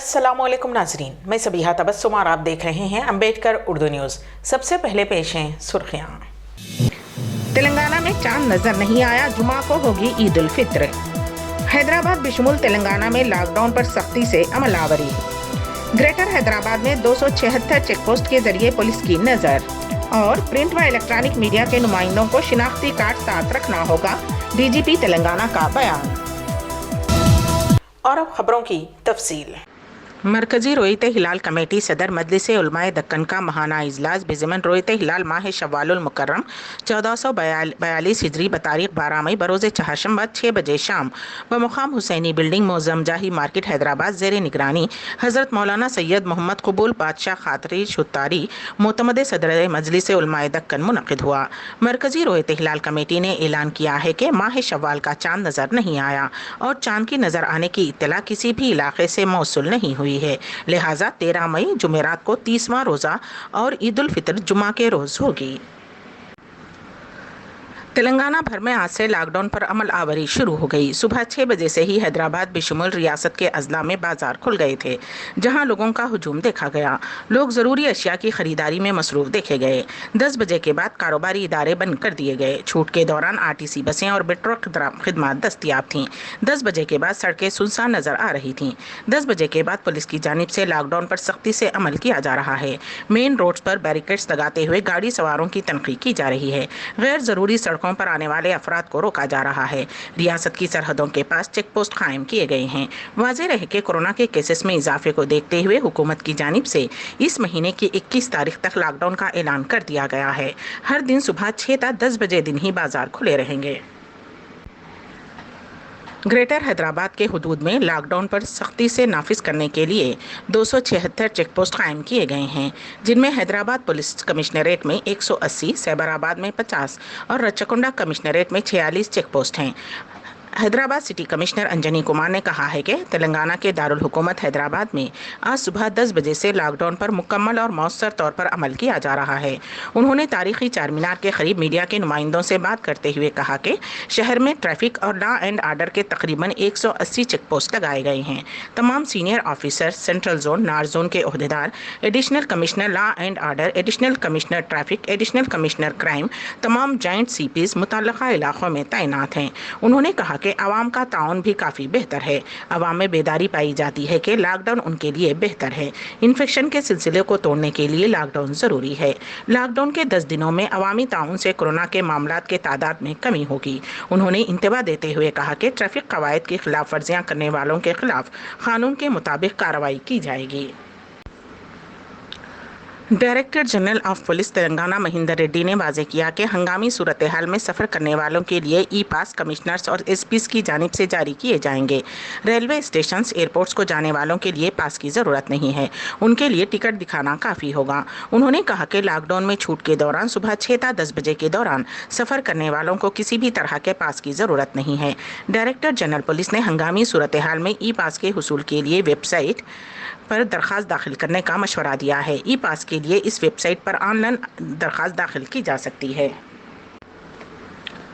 अस्सलामुअलैकुम नाजरीन, मैं सबीहा तबस्सुम और आप देख रहे हैं अम्बेडकर उर्दू न्यूज़। सबसे पहले पेश हैं सुर्खियां। तेलंगाना में चांद नजर नहीं आया, जुमा को होगी ईद उल फित्र। हैदराबाद बिशमुल तेलंगाना में लॉकडाउन पर सख्ती से अमलावरी। ग्रेटर हैदराबाद में 276 चेकपोस्ट के जरिए पुलिस की नजर। और प्रिंट व इलेक्ट्रॉनिक मीडिया के नुमाइंदों को शिनाख्ती कार्ड साथ रखना होगा, डीजीपी तेलंगाना का बयान। और अब खबरों की तफसील। मरकजी रोयत हिलाल कमेटी सदर मजलिस उलमाए दक्कन का महाना इजलास बेज़मन रोयत हिलाल माह शव्वालुल मुकर्रम 1442 हिजरी बतारीख 12 मई बरोज़ चहारशंबा 6 बजे शाम बमुकाम हुसैनी बिल्डिंग मौज़म जाही मार्केट हैदराबाद ज़ेर निगरानी हज़रत मौलाना सैयद मोहम्मद कबूल बादशाह खातरी शुतारी मोतमद सदर मजलिस उलमाए दक्कन मुनक़िद हुआ। मरकजी रोयत हिलाल कमेटी ने ऐलान किया है कि माह शव्वाल का चांद नज़र नहीं आया और चांद की नज़र आने की इत्तला किसी भी इलाके से मौसूल नहीं हुई है, लिहाजा 13 मई जुमेरात को 30वां रोजा और ईद उल फितर जुमा के रोज होगी। तेलंगाना भर में आज से लॉकडाउन पर अमल आवरी शुरू हो गई। सुबह 6 बजे से ही हैदराबाद बिशमुल रियासत के अजला में बाजार खुल गए थे, जहां लोगों का हुजूम देखा गया। लोग ज़रूरी अशिया की खरीदारी में मसरूफ देखे गए। 10 बजे के बाद कारोबारी इदारे बंद कर दिए गए। छूट के दौरान आरटीसी बसें और मेट्रो खिदमात दस्तियाब थीं। 10 बजे के बाद सड़कें सुनसान नजर आ रही थीं। 10 बजे के बाद पुलिस की जानिब से लॉकडाउन पर सख्ती से अमल किया जा रहा है। मेन रोड्स पर बैरिकेड्स लगाते हुए गाड़ी सवारों की तनकीद की जा रही है। गैर जरूरी सड़कों पर आने वाले अफराद को रोका जा रहा है। रियासत की सरहदों के पास चेक पोस्ट कायम किए गए हैं। वाज़ेह रहे कि कोरोना के केसेस में इजाफे को देखते हुए हुकूमत की जानिब से इस महीने की 21 तारीख तक लॉकडाउन का ऐलान कर दिया गया है। हर दिन सुबह 6 से 10 बजे दिन ही बाजार खुले रहेंगे। ग्रेटर हैदराबाद के हुदूद में लॉकडाउन पर सख्ती से नाफिज करने के लिए 276 चेक पोस्ट कायम किए गए हैं, जिनमें हैदराबाद पुलिस कमिश्नरेट में 180, सैबराबाद में 50 और रचकुंडा कमिश्नरेट में 46 चेक पोस्ट हैं। हैदराबाद सिटी कमिश्नर अंजनी कुमार ने कहा है कि तेलंगाना के दारुल हुकूमत हैदराबाद में आज सुबह 10 बजे से लॉकडाउन पर मुकम्मल और मौसर तौर पर अमल किया जा रहा है। उन्होंने तारीखी चार मीनार के करीब मीडिया के नुमाइंदों से बात करते हुए कहा कि शहर में ट्रैफिक और लॉ एंड आर्डर के तकरीबन 180 चेक पोस्ट लगाए गए हैं। तमाम senior officer, central zone, north zone के ओहदेदार, additional commissioner law and order, additional commissioner traffic, additional commissioner crime, तमाम जॉइंट सीपीज मुतल्लिका इलाकों में तैनात हैं। उन्होंने कहा कि आवाम का ताउन भी काफ़ी बेहतर है। आवाम में बेदारी पाई जाती है कि लॉकडाउन उनके लिए बेहतर है। इन्फेक्शन के सिलसिले को तोड़ने के लिए लॉकडाउन ज़रूरी है। लॉकडाउन के 10 दिनों में अवामी ताउन से कोरोना के मामलात के तादाद में कमी होगी। उन्होंने इंतबा देते हुए कहा कि ट्रैफिक कवायद की खिलाफ वर्जियाँ करने वालों के खिलाफ कानून के मुताबिक कार्रवाई की जाएगी। Director general of police Telangana Mahender Reddy ने वाज़ेह किया कि हंगामी सूरत हाल में सफ़र करने वालों के लिए ई पास कमिश्नर्स और एसपीज की जानिब से जारी किए जाएंगे। रेलवे स्टेशन, एयरपोर्ट्स को जाने वालों के लिए पास की ज़रूरत नहीं है, उनके लिए टिकट दिखाना काफ़ी होगा। उन्होंने कहा कि लॉकडाउन में छूट के दौरान सुबह 6 से 10 बजे के दौरान सफ़र करने वालों को किसी भी तरह के पास की ज़रूरत नहीं है। डायरेक्टर जनरल पुलिस ने हंगामी सूरत हाल में ई पास के हुसूल के लिए वेबसाइट पर दरख्वास्त दाखिल करने का मशवरा दिया है। ई पास के लिए इस वेबसाइट पर ऑनलाइन दरख्वास्त दाखिल की जा सकती है।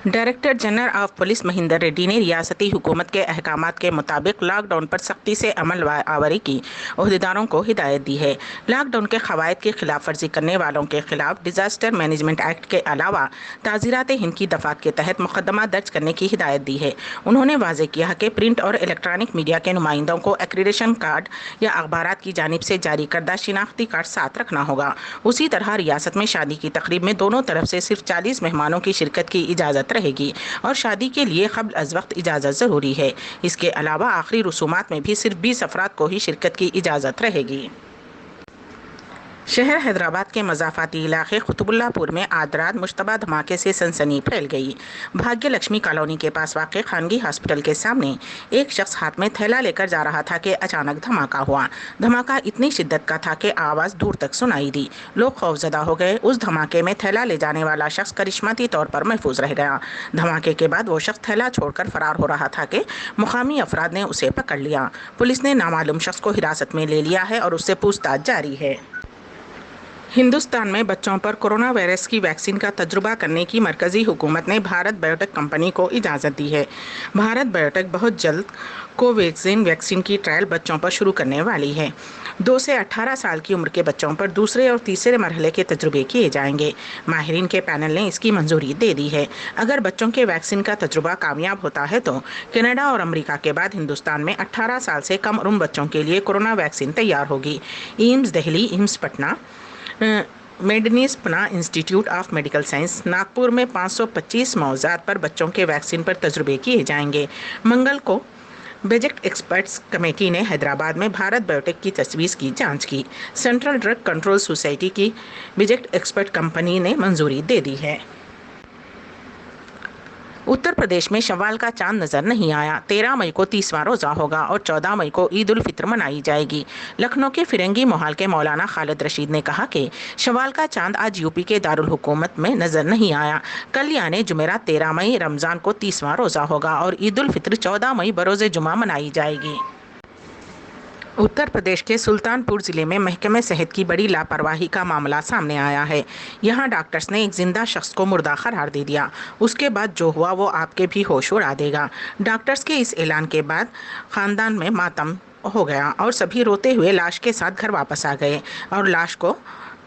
Director general of police Mahender Reddy ने रियासती हुकूमत के अहकामात के मुताबिक लॉकडाउन पर सख्ती से अमल आवरी की ओहदेदारों को हिदायत दी है। लॉकडाउन के क़वायद की खिलाफ वर्जी करने वालों के खिलाफ डिजास्टर मैनेजमेंट एक्ट के अलावा ताज़ीरात हिंद की दफ़ात के तहत मुकदमा दर्ज करने की हिदायत दी है। उन्होंने वाज़ेह किया कि प्रिंट और इलेक्ट्रॉनिक मीडिया के नुमाइंदों को एक्रीडेशन कार्ड या अखबारात की जानिब से जारी करदा शिनाख्ती कार्ड साथ रखना होगा। उसी तरह रियासत में शादी की तकरीब में दोनों तरफ से सिर्फ 40 मेहमानों की शिरकत की इजाज़त रहेगी और शादी के लिए क़ब्ल अज़ वक्त इजाज़त ज़रूरी है। इसके अलावा आखिरी रसूमात में भी सिर्फ 20 अफराद को ही शिरकत की इजाज़त रहेगी। शहर हैदराबाद के मज़ाफ़ाती इलाके कुतुबुल्लाहपुर में आज रात मुश्तबा धमाके से सनसनी फैल गई। भाग्य लक्ष्मी कॉलोनी के पास वाक़ खानगी हॉस्पिटल के सामने एक शख्स हाथ में थैला लेकर जा रहा था कि अचानक धमाका हुआ। धमाका इतनी शिद्दत का था कि आवाज़ दूर तक सुनाई दी। लोग खौफजदा हो गए। उस धमाके में थैला ले जाने वाला शख्स करिश्माती तौर पर महफूज रह गया। धमाके के बाद वो शख्स थैला छोड़कर फरार हो रहा था कि मुकामी अफराद ने उसे पकड़ लिया। पुलिस ने नामालूम शख्स को हिरासत में ले लिया है और उससे पूछताछ जारी है। हिंदुस्तान में बच्चों पर कोरोना वायरस की वैक्सीन का तजुर्बा करने की मरकजी हुकूमत ने भारत बायोटेक कंपनी को इजाज़त दी है। भारत बायोटेक बहुत जल्द कोवैक्सीन वैक्सीन की ट्रायल बच्चों पर शुरू करने वाली है। 2 से 18 साल की उम्र के बच्चों पर दूसरे और तीसरे मरहले के तजुर्बे किए जाएंगे। माहिरीन के पैनल ने इसकी मंजूरी दे दी है। अगर बच्चों के वैक्सीन का तजुर्बा कामयाब होता है तो कनाडा और अमेरिका के बाद हिंदुस्तान में 18 साल से कम उम्र बच्चों के लिए कोरोना वैक्सीन तैयार होगी। एम्स दिल्ली, एम्स पटना, मेडनीज पना institute of medical science Nagpur में 525 मौज़ात पर बच्चों के वैक्सीन पर तजुर्बे किए जाएंगे। मंगल को बजट एक्सपर्ट्स कमेटी ने हैदराबाद में भारत बायोटेक की तजवीज़ की जांच की। सेंट्रल ड्रग कंट्रोल सोसाइटी की बजट एक्सपर्ट कंपनी ने मंजूरी दे दी है। उत्तर प्रदेश में शव्वाल का चांद नजर नहीं आया। 13 मई को 30वां रोजा होगा और 14 मई को ईद उल फित्र मनाई जाएगी। लखनऊ के फिरंगी मोहल के मौलाना खालिद रशीद ने कहा कि शव्वाल का चांद आज यूपी के दारुल हुकूमत में नजर नहीं आया। कल यानी जुमेरात 13 मई रमजान को 30वां रोजा होगा और ईद उल फित्र 14 मई बरोज़े जुमा मनाई जाएगी। उत्तर प्रदेश के सुल्तानपुर जिले में महकमे सेहत की बड़ी लापरवाही का मामला सामने आया है। यहां डॉक्टर्स ने एक जिंदा शख्स को मुर्दा करार दे दिया। उसके बाद जो हुआ वो आपके भी होश उड़ा देगा। डॉक्टर्स के इस ऐलान के बाद खानदान में मातम हो गया और सभी रोते हुए लाश के साथ घर वापस आ गए और लाश को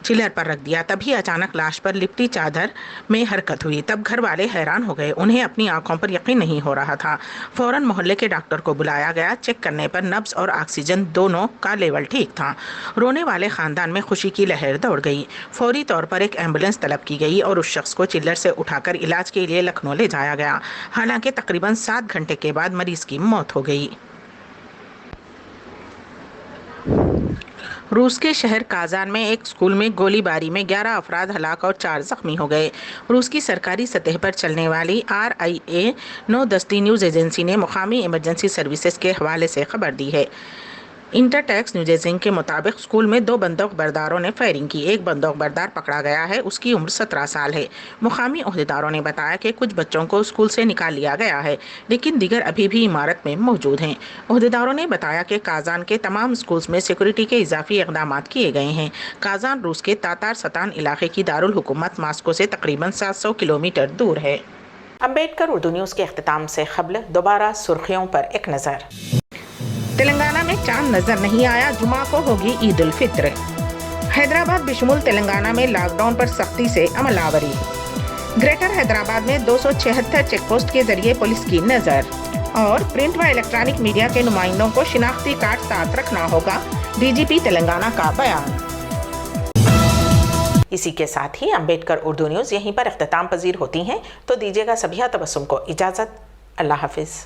चिलर पर रख दिया। तभी अचानक लाश पर लिपटी चादर में हरकत हुई। तब घर वाले हैरान हो गए। उन्हें अपनी आंखों पर यकीन नहीं हो रहा था। फौरन मोहल्ले के डॉक्टर को बुलाया गया। चेक करने पर नब्ज और ऑक्सीजन दोनों का लेवल ठीक था। रोने वाले खानदान में खुशी की लहर दौड़ गई। फौरी तौर पर एक एम्बुलेंस तलब की गई और उस शख्स को चिल्लर से उठाकर इलाज के लिए लखनऊ ले जाया गया। हालांकि तकरीबन 7 घंटे के बाद मरीज की मौत हो गई। रूस के शहर काजान में एक स्कूल में गोलीबारी में 11 अफराद हलाक और 4 जख्मी हो गए। रूस की सरकारी सतह पर चलने वाली RIA 9 दस्ती न्यूज़ एजेंसी ने मुकामी इमरजेंसी सर्विसेज के हवाले से खबर दी है। इंटरटेक्स न्यूज़ एजेंसी के मुताबिक स्कूल में 2 बंदूक बरदारों ने फायरिंग की। एक बंदूक बरदार पकड़ा गया है। उसकी उम्र 17 साल है। मुकामी ओहदेदारों ने बताया कि कुछ बच्चों को स्कूल से निकाल लिया गया है, लेकिन दीगर अभी भी इमारत में मौजूद हैं। ओहदेदारों ने बताया कि काजान के तमाम स्कूल्स में सिक्योरिटी के इजाफी इकदाम किए गए हैं। काजान रूस के तातारस्तान इलाके की दारुल हुकूमत मास्को से तकरीबन 700 किलोमीटर दूर है। अम्बेडकर उर्दू न्यूज़ के अख्तिताम से क़ब्ल दोबारा सुर्खियों पर एक नज़र। तेलंगाना में चांद नजर नहीं आया, जुमा को होगी ईद उल फित्र। हैदराबाद बिशमुल तेलंगाना में लॉकडाउन पर सख्ती से अमलावरी। ग्रेटर हैदराबाद में 276 चेकपोस्ट के जरिए पुलिस की नजर। और प्रिंट व इलेक्ट्रॉनिक मीडिया के नुमाइंदों को शिनाख्ती कार्ड साथ रखना होगा, DGP तेलंगाना का बयान। इसी के साथ ही अम्बेडकर उर्दू न्यूज़ यहीं पर अख्तिताम पजीर होती हैं, तो दीजिएगा सभी तबस्सुम को इजाज़त। अल्लाह हाफिज़।